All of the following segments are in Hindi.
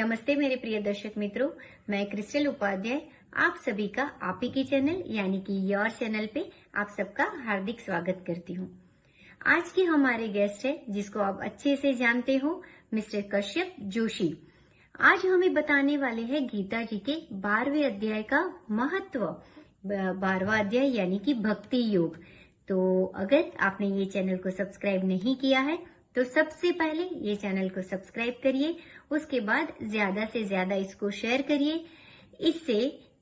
नमस्ते मेरे प्रिय दर्शक मित्रों, मैं क्रिस्टल उपाध्याय आप सभी का आप ही की चैनल यानी कि योर चैनल पे आप सबका हार्दिक स्वागत करती हूँ। आज के हमारे गेस्ट है जिसको आप अच्छे से जानते हो, मिस्टर कश्यप जोशी। आज हमें बताने वाले हैं गीता जी के 12वें अध्याय का महत्व। 12वां अध्याय यानी कि भक्ति योग। तो अगर आपने ये चैनल को सब्सक्राइब नहीं किया है तो सबसे पहले ये चैनल को सब्सक्राइब करिए, उसके बाद ज्यादा से ज्यादा इसको शेयर करिए। इससे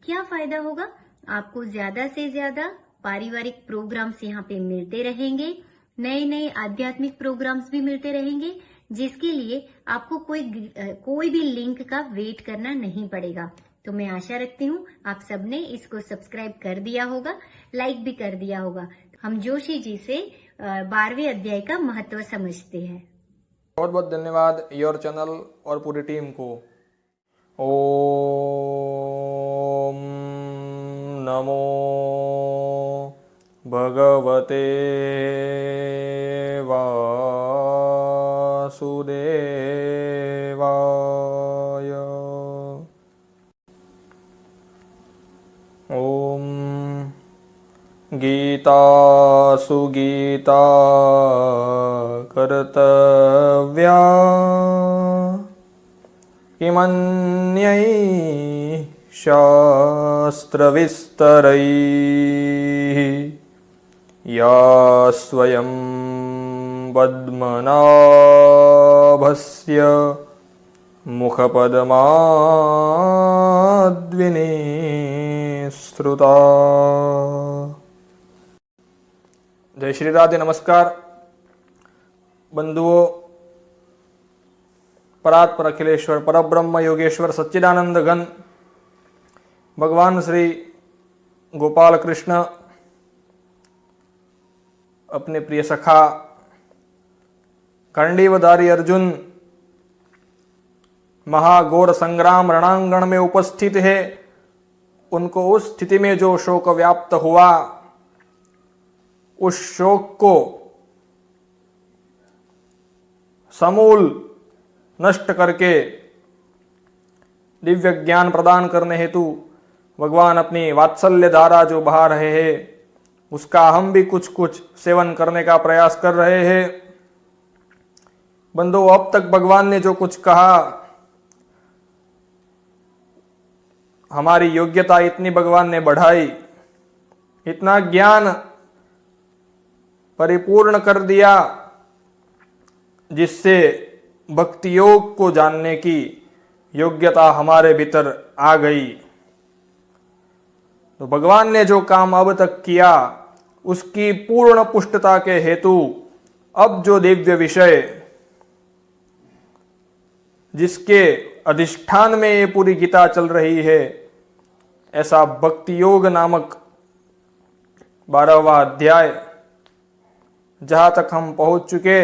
क्या फायदा होगा, आपको ज्यादा से ज्यादा पारिवारिक प्रोग्राम्स यहाँ पे मिलते रहेंगे, नए नए आध्यात्मिक प्रोग्राम्स भी मिलते रहेंगे, जिसके लिए आपको कोई भी लिंक का वेट करना नहीं पड़ेगा। तो मैं आशा रखती हूँ आप सबने इसको सब्सक्राइब कर दिया होगा, लाइक भी कर दिया होगा। हम जोशी जी से 12वें अध्याय का महत्व समझते हैं। बहुत बहुत धन्यवाद योर चैनल और पूरी टीम को। ओम नमो भगवते वासुदेवाय। ओम गीतासु गीता कर्तव्या किमन्यै शास्त्रविस्तरैः या स्वयं पद्मनाभस्य मुखपद्माद्विनिसृता। जय श्री राधे। नमस्कार बंधुओं, परात्पर अखिलेश्वर परब्रह्म योगेश्वर सच्चिदानंद घन भगवान श्री गोपाल कृष्ण अपने प्रिय सखा खंडीवधारी अर्जुन महाघोर संग्राम रणांगण में उपस्थित है। उनको उस स्थिति में जो शोक व्याप्त हुआ, उस शोक को समूल नष्ट करके दिव्य ज्ञान प्रदान करने हेतु भगवान अपनी वात्सल्य धारा जो बहा रहे हैं, उसका हम भी कुछ कुछ सेवन करने का प्रयास कर रहे हैं। बंधुओं, अब तक भगवान ने जो कुछ कहा, हमारी योग्यता इतनी भगवान ने बढ़ाई, इतना ज्ञान परिपूर्ण कर दिया, जिससे भक्ति योग को जानने की योग्यता हमारे भीतर आ गई। तो भगवान ने जो काम अब तक किया, उसकी पूर्ण पुष्टता के हेतु अब जो दिव्य विषय जिसके अधिष्ठान में ये पूरी गीता चल रही है, ऐसा भक्ति योग नामक 12वां अध्याय जहां तक हम पहुंच चुके।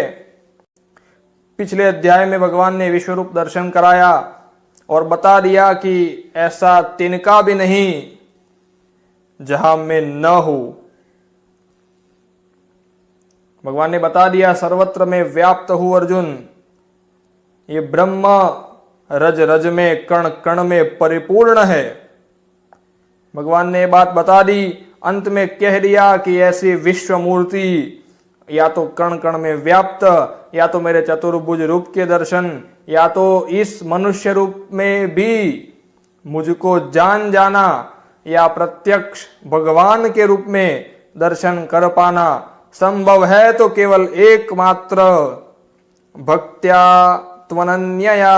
पिछले अध्याय में भगवान ने विश्वरूप दर्शन कराया और बता दिया कि ऐसा तिनका भी नहीं जहां मैं न हूं। भगवान ने बता दिया सर्वत्र में व्याप्त हूं अर्जुन। ये ब्रह्म रज रज में कण कण में परिपूर्ण है। भगवान ने बात बता दी, अंत में कह दिया कि ऐसी विश्व मूर्ति या तो कण कण में व्याप्त, या तो मेरे चतुर्भुज रूप के दर्शन, या तो इस मनुष्य रूप में भी मुझको जान जाना, या प्रत्यक्ष भगवान के रूप में दर्शन कर पाना संभव है तो केवल एकमात्र भक्त्या त्वनन्यया,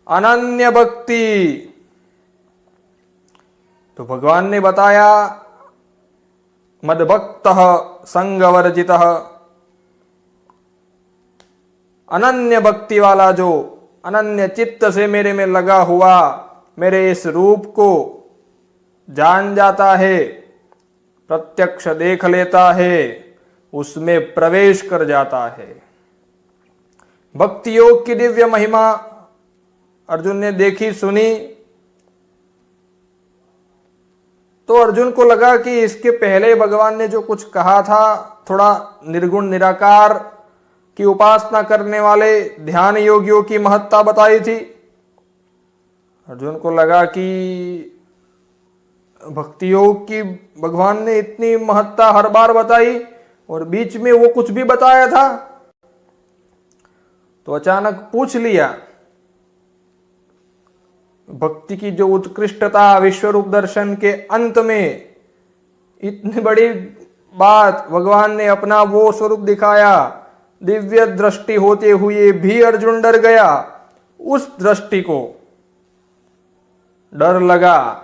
अनन्य भक्ति। तो भगवान ने बताया मद्भक्तः संगवर्जितः, अनन्य भक्ति वाला जो अनन्य चित्त से मेरे में लगा हुआ, मेरे इस रूप को जान जाता है, प्रत्यक्ष देख लेता है, उसमें प्रवेश कर जाता है। भक्ति योग की दिव्य महिमा अर्जुन ने देखी सुनी तो अर्जुन को लगा कि इसके पहले भगवान ने जो कुछ कहा था, थोड़ा निर्गुण निराकार की उपासना करने वाले ध्यान योगियों की महत्ता बताई थी, अर्जुन को लगा कि भक्ति योग की भगवान ने इतनी महत्ता हर बार बताई और बीच में वो कुछ भी बताया था, तो अचानक पूछ लिया। भक्ति की जो उत्कृष्टता, विश्वरूप दर्शन के अंत में इतनी बड़ी बात भगवान ने अपना वो स्वरूप दिखाया, दिव्य दृष्टि होते हुए भी अर्जुन डर गया। उस दृष्टि को डर लगा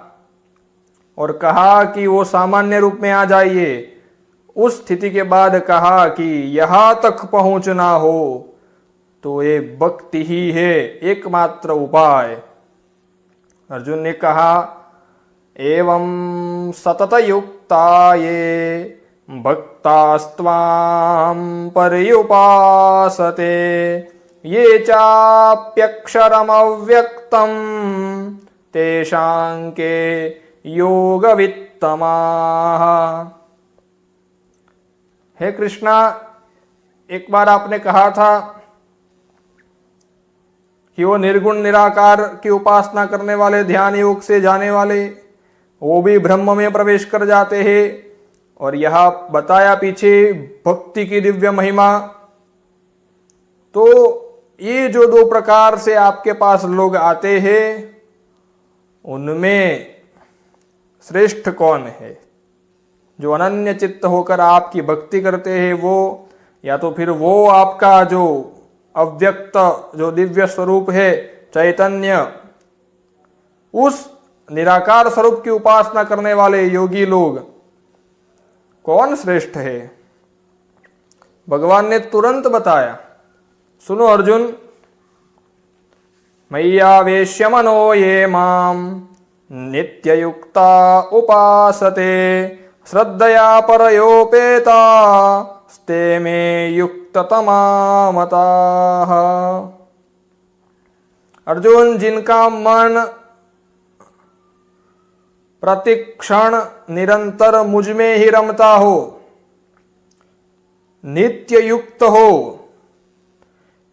और कहा कि वो सामान्य रूप में आ जाइए। उस स्थिति के बाद कहा कि यहां तक पहुंचना हो तो ये भक्ति ही है एकमात्र उपाय। अर्जुन ने कहा, एवं सतत युक्ता ये भक्तास्त्वां पर्युपासते ये चाप्यक्षरमव्यक्तं तेषां के योगवित्तमाः। हे कृष्णा, एक बार आपने कहा था कि वो निर्गुण निराकार की उपासना करने वाले, ध्यान योग से जाने वाले, वो भी ब्रह्म में प्रवेश कर जाते हैं। और यह बताया पीछे भक्ति की दिव्य महिमा। तो ये जो दो प्रकार से आपके पास लोग आते हैं, उनमें श्रेष्ठ कौन है? जो अनन्य चित्त होकर आपकी भक्ति करते हैं वो, या तो फिर वो आपका जो अव्यक्त जो दिव्य स्वरूप है चैतन्य, उस निराकार स्वरूप की उपासना करने वाले योगी लोग, कौन श्रेष्ठ है? भगवान ने तुरंत बताया। सुनो अर्जुन, मय्यावेश्य मनो ये माम नित्ययुक्ता उपासते श्रद्धया परयोपेता स्ते मे युक्ततमा मताः। अर्जुन, जिनका मन प्रतिक्षण निरंतर मुझ में ही रमता हो, नित्य युक्त हो,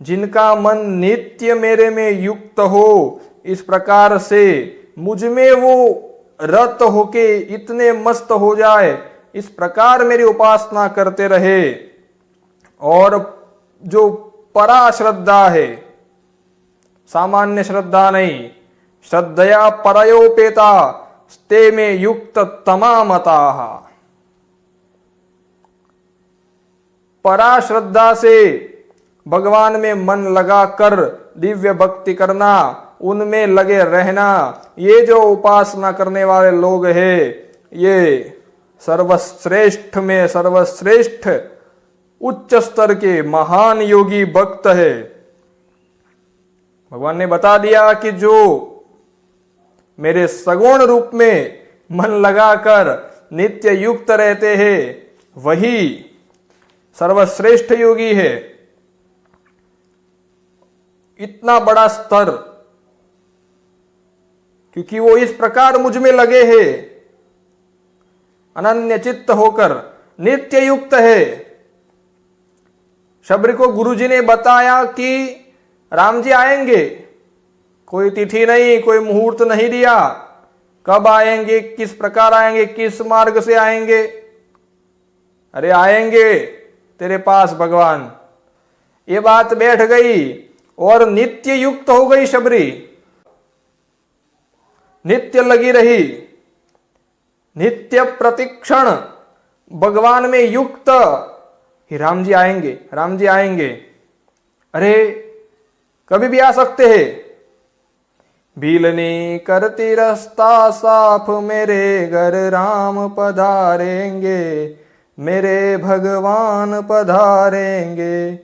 जिनका मन नित्य मेरे में युक्त हो, इस प्रकार से मुझ में वो रत होके इतने मस्त हो जाए, इस प्रकार मेरी उपासना करते रहे। और जो परा श्रद्धा है, सामान्य श्रद्धा नहीं, श्रद्धया परयोपेता स्ते में युक्त तमामताः। परा श्रद्धा से भगवान में मन लगाकर दिव्य भक्ति करना, उनमें लगे रहना, ये जो उपासना करने वाले लोग हैं, ये सर्वश्रेष्ठ में सर्वश्रेष्ठ उच्च स्तर के महान योगी भक्त है। भगवान ने बता दिया कि जो मेरे सगुण रूप में मन लगाकर नित्य युक्त रहते हैं, वही सर्वश्रेष्ठ योगी है। इतना बड़ा स्तर, क्योंकि वो इस प्रकार मुझ में लगे हैं, अनन्य चित्त होकर नित्य युक्त है। शबरी को गुरुजी ने बताया कि राम जी आएंगे, कोई तिथि नहीं, कोई मुहूर्त नहीं दिया, कब आएंगे, किस प्रकार आएंगे, किस मार्ग से आएंगे। अरे आएंगे तेरे पास भगवान। ये बात बैठ गई और नित्य युक्त हो गई शबरी, नित्य लगी रही, नित्य प्रतिक्षण भगवान में युक्त। ही राम जी आएंगे, राम जी आएंगे। अरे कभी भी आ सकते हैं। भीलनी करती रास्ता साफ, मेरे घर राम पधारेंगे, मेरे भगवान पधारेंगे।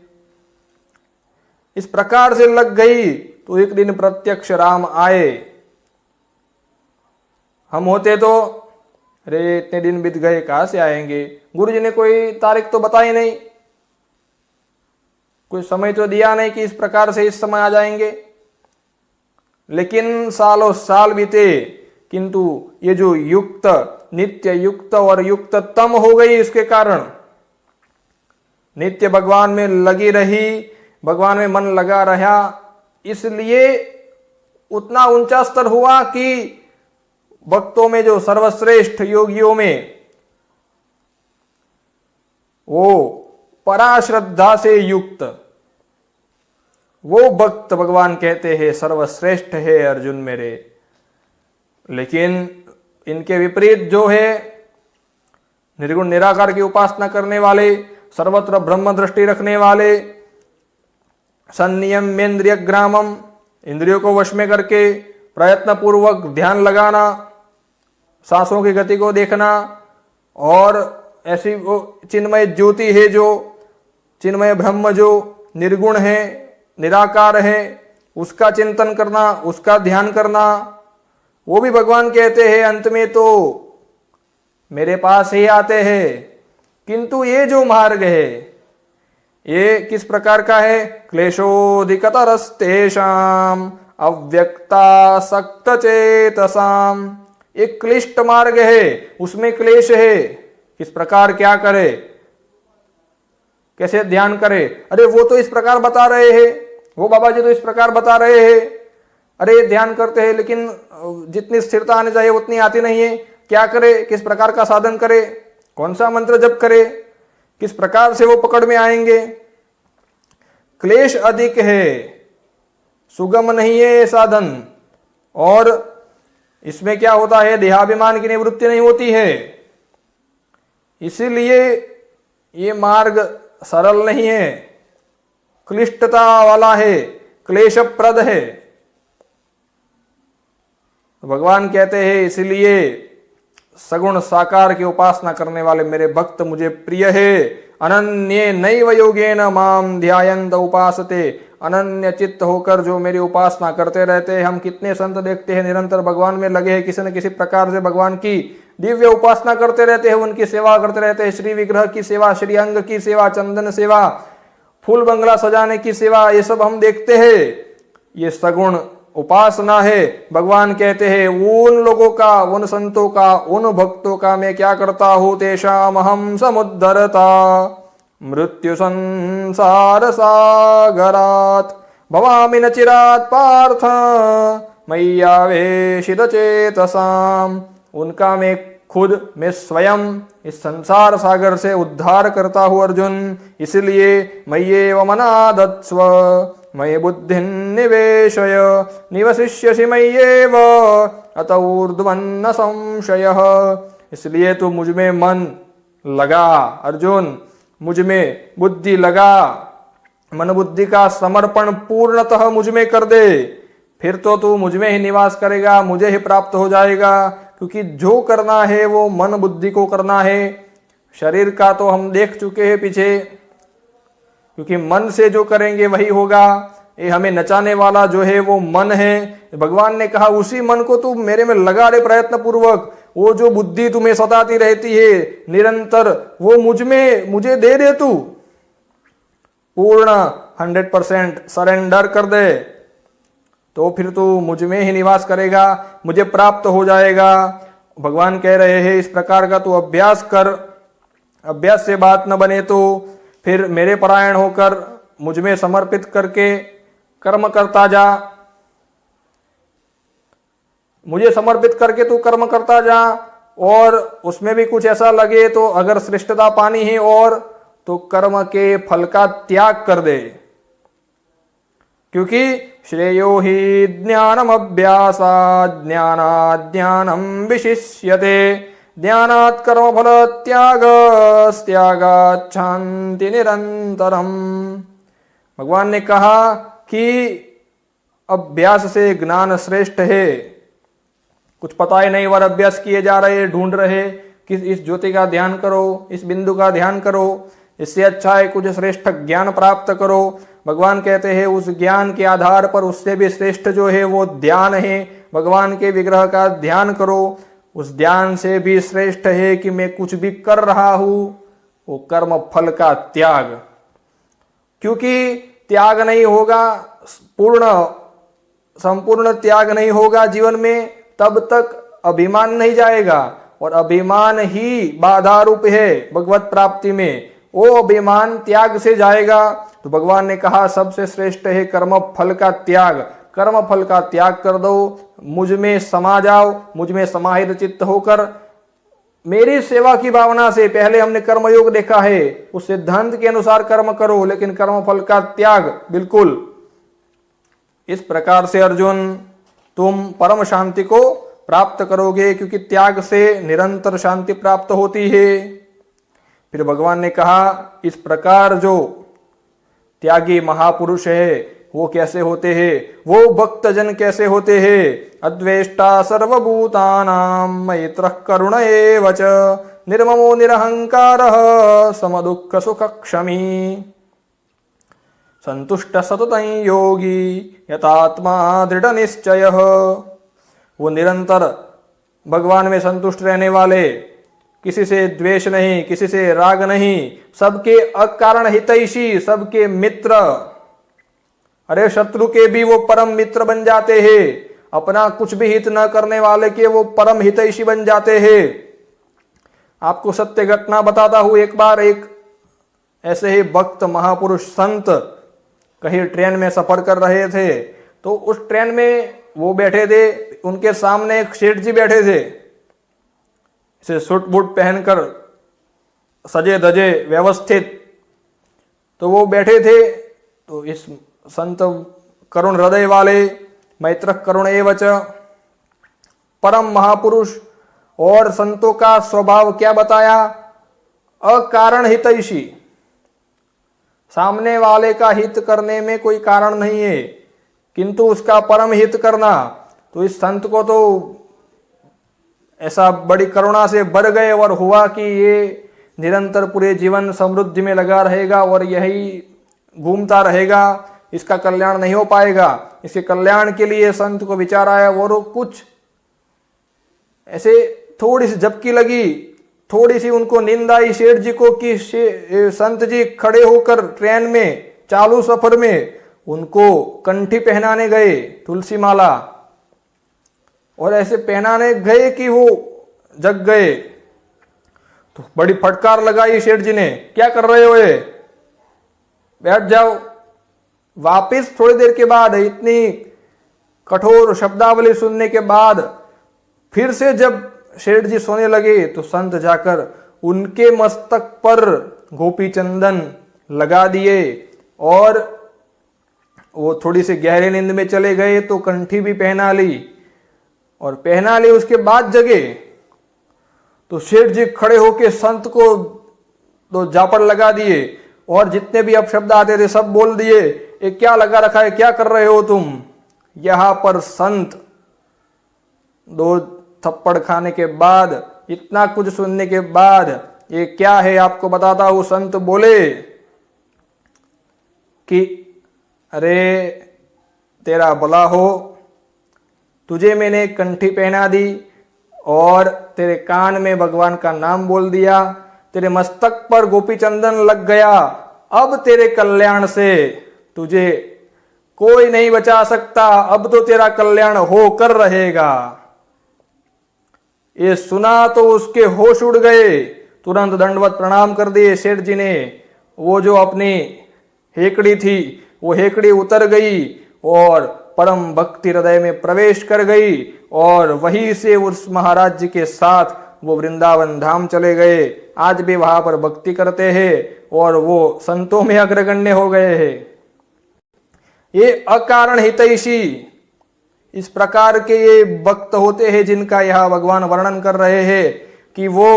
इस प्रकार से लग गई तो एक दिन प्रत्यक्ष राम आए। हम होते तो अरे इतने दिन बीत गए, कहां से आएंगे? गुरुजी ने कोई तारीख तो बताई नहीं, कोई समय तो दिया नहीं कि इस प्रकार से इस समय आ जाएंगे। लेकिन सालों साल बीते, किंतु ये जो युक्त, नित्य युक्त और युक्ततम हो गई, इसके कारण नित्य भगवान में लगी रही, भगवान में मन लगा रहा, इसलिए उतना ऊंचा स्तर हुआ कि भक्तों में जो सर्वश्रेष्ठ योगियों में वो पराश्रद्धा से युक्त वो भक्त भगवान कहते हैं सर्वश्रेष्ठ है अर्जुन मेरे। लेकिन इनके विपरीत जो है निर्गुण निराकार की उपासना करने वाले, सर्वत्र ब्रह्म दृष्टि रखने वाले, संयम्येन्द्रिय ग्रामम, इंद्रियों को वश में करके प्रयत्न पूर्वक ध्यान लगाना, सांसों की गति को देखना, और ऐसी वो चिन्मय ज्योति है जो चिन्मय ब्रह्म जो निर्गुण है, निराकार है, उसका चिंतन करना, उसका ध्यान करना, वो भी भगवान कहते हैं अंत में तो मेरे पास ही आते हैं। किंतु ये जो मार्ग है ये किस प्रकार का है? क्लेशोधिकतरस्तेषाम अव्यक्तासक्त चेतसाम। एक क्लिष्ट मार्ग है, उसमें क्लेश है। किस प्रकार क्या करे, कैसे ध्यान करे? अरे वो तो इस प्रकार बता रहे हैं, वो बाबा जी तो इस प्रकार बता रहे हैं, अरे ध्यान करते हैं लेकिन जितनी स्थिरता आनी चाहिए उतनी आती नहीं है। क्या करे, किस प्रकार का साधन करे, कौन सा मंत्र जप करे, किस प्रकार से वो पकड़ में आएंगे? क्लेश अधिक है, सुगम नहीं है ये साधन। और इसमें क्या होता है, देहाभिमान की निवृत्ति नहीं होती है। इसीलिए ये मार्ग सरल नहीं है, क्लिष्टता वाला है, क्लेशप्रद है। भगवान कहते हैं इसीलिए सगुण साकार की उपासना करने वाले मेरे भक्त मुझे प्रिय है। अनन्ये नैव योगेन माम ध्यायन्त उपासते। अनन्य चित्त होकर जो मेरी उपासना करते रहते हैं। हम कितने संत देखते हैं निरंतर भगवान में लगे हैं, किसी न किसी प्रकार से भगवान की दिव्य उपासना करते रहते हैं, उनकी सेवा करते रहते हैं। श्री विग्रह की सेवा, श्री अंग की सेवा, चंदन सेवा, फूल बंगला सजाने की सेवा, ये सब हम देखते हैं। ये सगुण उपासना है। भगवान कहते हैं उन लोगों का, उन संतों का, उन भक्तों का मैं क्या करता हूं? तेषाम अहम समुद्धरता मृत्यु संसार सागरात भवामि न चिरात पार्थ मय्यावेशित चेतसाम। उनका मैं खुद, मैं स्वयं इस संसार सागर से उद्धार करता हूं अर्जुन। इसलिए मय्येव मनादत्स्व मयि बुद्धिं निवेशय निवसिष्यसि मय्येव अत ऊर्ध्वन्न संशयः। इसलिए तू मुझ में मन लगा अर्जुन, मुझ में बुद्धि लगा, मन बुद्धि का समर्पण पूर्णतः मुझ में कर दे, फिर तो तू मुझ में ही निवास करेगा, मुझे ही प्राप्त हो जाएगा। क्योंकि जो करना है वो मन बुद्धि को करना है। शरीर का तो हम देख चुके हैं पीछे, क्योंकि मन से जो करेंगे वही होगा। ये हमें नचाने वाला जो है वो मन है। भगवान ने कहा उसी मन को तू मेरे में लगा दे प्रयत्न पूर्वक। वो जो बुद्धि तुम्हें सताती रहती है निरंतर, वो मुझे दे दे, तू पूर्ण 100% सरेंडर कर दे, तो फिर तू मुझ में ही निवास करेगा, मुझे प्राप्त हो जाएगा। भगवान कह रहे हैं इस प्रकार का तू अभ्यास कर। अभ्यास से बात न बने तो फिर मेरे परायण होकर मुझ में समर्पित करके कर्म करता जा। मुझे समर्पित करके तू कर्म करता जा, और उसमें भी कुछ ऐसा लगे तो अगर श्रेष्ठता पानी है और तो कर्म के फल का त्याग कर दे। क्योंकि श्रेयो ही ज्ञानम अभ्यासात् ज्ञानात् ज्ञानम विशिष्यते ज्ञानात् कर्म फल त्यागात् शांति निरंतरम। भगवान ने कहा कि अभ्यास से ज्ञान श्रेष्ठ है। कुछ पता ही नहीं, वर अभ्यास किए जा रहे, ढूंढ रहे कि इस ज्योति का ध्यान करो, इस बिंदु का ध्यान करो, इससे अच्छा है कुछ श्रेष्ठ ज्ञान प्राप्त करो। भगवान कहते हैं उस ज्ञान के आधार पर उससे भी श्रेष्ठ जो है वो ध्यान है। भगवान के विग्रह का ध्यान करो। उस ध्यान से भी श्रेष्ठ है कि मैं कुछ भी कर रहा हूं वो कर्म फल का त्याग। क्योंकि त्याग नहीं होगा, संपूर्ण त्याग नहीं होगा जीवन में, तब तक अभिमान नहीं जाएगा, और अभिमान ही बाधा रूप है भगवत प्राप्ति में। वो अभिमान त्याग से जाएगा। तो भगवान ने कहा सबसे श्रेष्ठ है कर्म फल का त्याग। कर्म फल का त्याग कर दो, मुझ में समा जाओ, मुझ में समाहित चित्त होकर मेरी सेवा की भावना से, पहले हमने कर्मयोग देखा है, उस सिद्धांत के अनुसार कर्म करो, लेकिन कर्म फल का त्याग बिल्कुल। इस प्रकार से अर्जुन तुम परम शांति को प्राप्त करोगे, क्योंकि त्याग से निरंतर शांति प्राप्त होती है। फिर भगवान ने कहा, इस प्रकार जो त्यागी महापुरुष है वो कैसे होते हैं, वो भक्तजन कैसे होते हैं। अद्वेष्टा सर्वभूतानां मैत्रः करुण एव च निर्ममो निरहंकारः समदुःख सुख क्षमी संतुष्ट सततं योगी यतात्मा दृढ़ निश्चयः। वो निरंतर भगवान में संतुष्ट रहने वाले, किसी से द्वेष नहीं, किसी से राग नहीं, सबके अकारण हितैषी, सबके मित्र, अरे शत्रु के भी वो परम मित्र बन जाते हैं, अपना कुछ भी हित न करने वाले के वो परम हितैषी बन जाते हैं। आपको सत्य घटना बताता हूं, एक बार एक ऐसे ही भक्त महापुरुष संत कहीं ट्रेन में सफर कर रहे थे, तो उस ट्रेन में वो बैठे थे, उनके सामने एक सेठ जी बैठे थे, इसे सूट बूट पहनकर सजे धजे व्यवस्थित, तो वो बैठे थे। तो इस संत करुण हृदय वाले, मैत्र करुण एव च, परम महापुरुष, और संतों का स्वभाव क्या बताया, अकारण हितैषी, सामने वाले का हित करने में कोई कारण नहीं है, किंतु उसका परम हित करना। तो इस संत को तो ऐसा बड़ी करुणा से भर गए और हुआ कि ये निरंतर पूरे जीवन समृद्धि में लगा रहेगा और यही घूमता रहेगा, इसका कल्याण नहीं हो पाएगा। इसके कल्याण के लिए संत को विचार आया और कुछ ऐसे थोड़ी सी झपकी लगी, थोड़ी सी उनको नींद आई सेठ जी को कि संत जी खड़े होकर ट्रेन में चालू सफर में उनको कंठी पहनाने गए, तुलसी माला, और ऐसे पहनाने गए कि वो जग गए। तो बड़ी फटकार लगाई सेठ जी ने, क्या कर रहे हो ये, बैठ जाओ। वापिस थोड़ी देर के बाद इतनी कठोर शब्दावली सुनने के बाद फिर से जब सेठ जी सोने लगे, तो संत जाकर उनके मस्तक पर गोपी चंदन लगा दिए और वो थोड़ी सी गहरे नींद में चले गए। तो कंठी भी पहना ली, और पहना ली उसके बाद जगे तो सेठ जी खड़े होके संत को तो जापड़ लगा दिए, और जितने भी अब शब्द आते थे सब बोल दिए। ये क्या लगा रखा है, क्या कर रहे हो तुम। यहां पर संत दो थप्पड़ खाने के बाद, इतना कुछ सुनने के बाद, ये क्या है आपको बताता हूं। संत बोले कि अरे तेरा भला हो, तुझे मैंने कंठी पहना दी और तेरे कान में भगवान का नाम बोल दिया, तेरे मस्तक पर गोपी चंदन लग गया, अब तेरे कल्याण से तुझे कोई नहीं बचा सकता, अब तो तेरा कल्याण होकर रहेगा। ये सुना तो उसके होश उड़ गए, तुरंत दंडवत प्रणाम कर दिए सेठ जी ने। वो जो अपनी हेकड़ी थी वो हेकड़ी उतर गई और परम भक्ति हृदय में प्रवेश कर गई, और वहीं से उस महाराज जी के साथ वो वृंदावन धाम चले गए। आज भी वहां पर भक्ति करते हैं और वो संतों में अग्रगण्य हो गए हैं। ये अकारण हितैषी, इस प्रकार के ये भक्त होते हैं जिनका यह भगवान वर्णन कर रहे हैं कि वो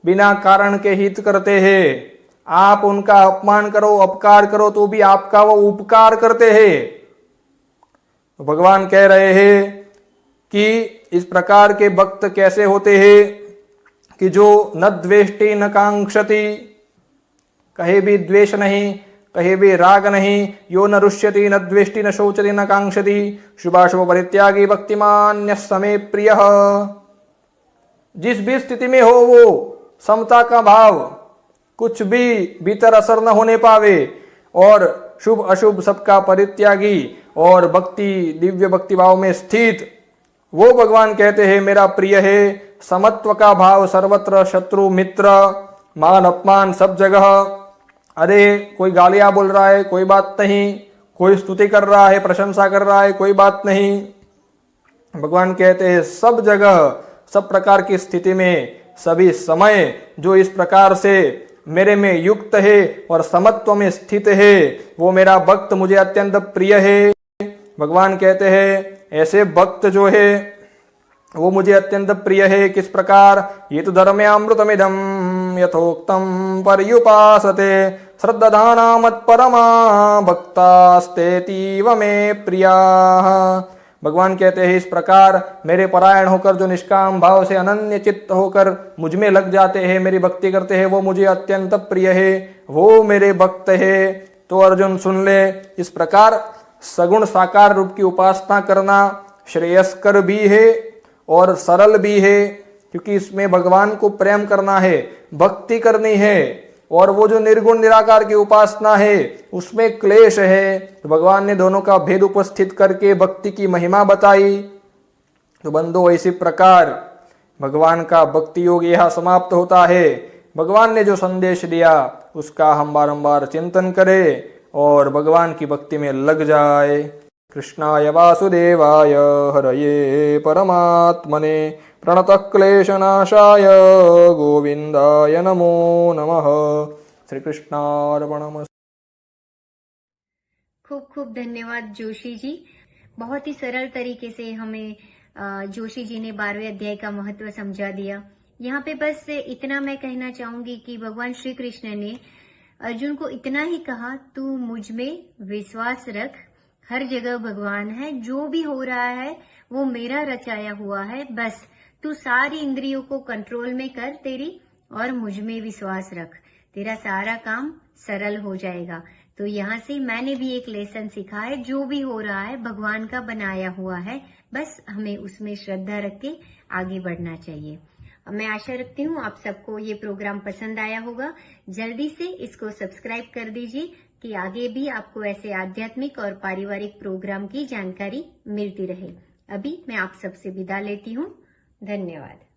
बिना कारण के हित करते हैं। आप उनका अपमान करो, अपकार करो तो भी आपका वो उपकार करते हैं। तो भगवान कह रहे हैं कि इस प्रकार के भक्त कैसे होते हैं कि जो न द्वेष्टि न कांक्षति, कहीं भी द्वेष नहीं, कहीं भी राग नहीं। यो न रुष्यति न द्वेष्टि न शोचति न कांक्षति, शुभाशुभ परित्यागी भक्तिमान्य समे प्रिय। जिस भी स्थिति में हो वो समता का भाव, कुछ भी भीतर असर न होने पावे, और शुभ अशुभ सबका परित्यागी और भक्ति दिव्य भक्ति भाव में स्थित, वो भगवान कहते हैं मेरा प्रिय है। समत्व का भाव सर्वत्र, शत्रु मित्र मान अपमान सब जगह। अरे कोई गालियां बोल रहा है, कोई बात नहीं, कोई स्तुति कर रहा है, प्रशंसा कर रहा है, कोई बात नहीं। भगवान कहते हैं सब जगह, सब प्रकार की स्थिति में, सभी समय जो इस प्रकार से मेरे में युक्त है और समत्व में स्थित है, वो मेरा भक्त मुझे अत्यंत प्रिय है। भगवान कहते हैं ऐसे भक्त जो है वो मुझे अत्यंत प्रिय है। किस प्रकार? ये तो धर्म्यामृतमिदं यथोक्तं पर्युपासते श्रद्धाना मत्परमा भक्तास्तेतीव मे प्रियाः। भगवान कहते हैं इस प्रकार मेरे परायण होकर जो निष्काम भाव से अनन्य चित्त होकर मुझ में लग जाते हैं, मेरी भक्ति करते हैं, वो मुझे अत्यंत प्रिय है, वो मेरे भक्त है। तो अर्जुन सुन ले, इस प्रकार सगुण साकार रूप की उपासना करना श्रेयस्कर भी है और सरल भी है, क्योंकि इसमें भगवान को प्रेम करना है, भक्ति करनी है। और वो जो निर्गुण निराकार की उपासना है उसमें क्लेश है। तो भगवान ने दोनों का भेद उपस्थित करके भक्ति की महिमा बताई। तो बंधु, इसी प्रकार भगवान का भक्ति योग यह समाप्त होता है। भगवान ने जो संदेश दिया उसका हम बारंबार चिंतन करें और भगवान की भक्ति में लग जाए। कृष्णाय वासुदेवाय हरये परमात्मने प्रणतः क्लेशनाशाय गोविंदाय नमो नमः। श्री कृष्णार्पणमस्तु। खूब खूब धन्यवाद जोशी जी। बहुत ही सरल तरीके से हमें जोशी जी ने 12वें अध्याय का महत्व समझा दिया। यहाँ पे बस इतना मैं कहना चाहूंगी कि भगवान श्री कृष्ण ने अर्जुन को इतना ही कहा, तू मुझ में विश्वास रख, हर जगह भगवान है, जो भी हो रहा है वो मेरा रचाया हुआ है, बस तू सारी इंद्रियों को कंट्रोल में कर तेरी, और मुझ में विश्वास रख, तेरा सारा काम सरल हो जाएगा। तो यहाँ से मैंने भी एक लेसन सीखा है, जो भी हो रहा है भगवान का बनाया हुआ है, बस हमें उसमें श्रद्धा रख के आगे बढ़ना चाहिए। मैं आशा रखती हूँ आप सबको ये प्रोग्राम पसंद आया होगा। जल्दी से इसको सब्सक्राइब कर दीजिए कि आगे भी आपको ऐसे आध्यात्मिक और पारिवारिक प्रोग्राम की जानकारी मिलती रहे। अभी मैं आप सबसे विदा लेती हूँ। धन्यवाद।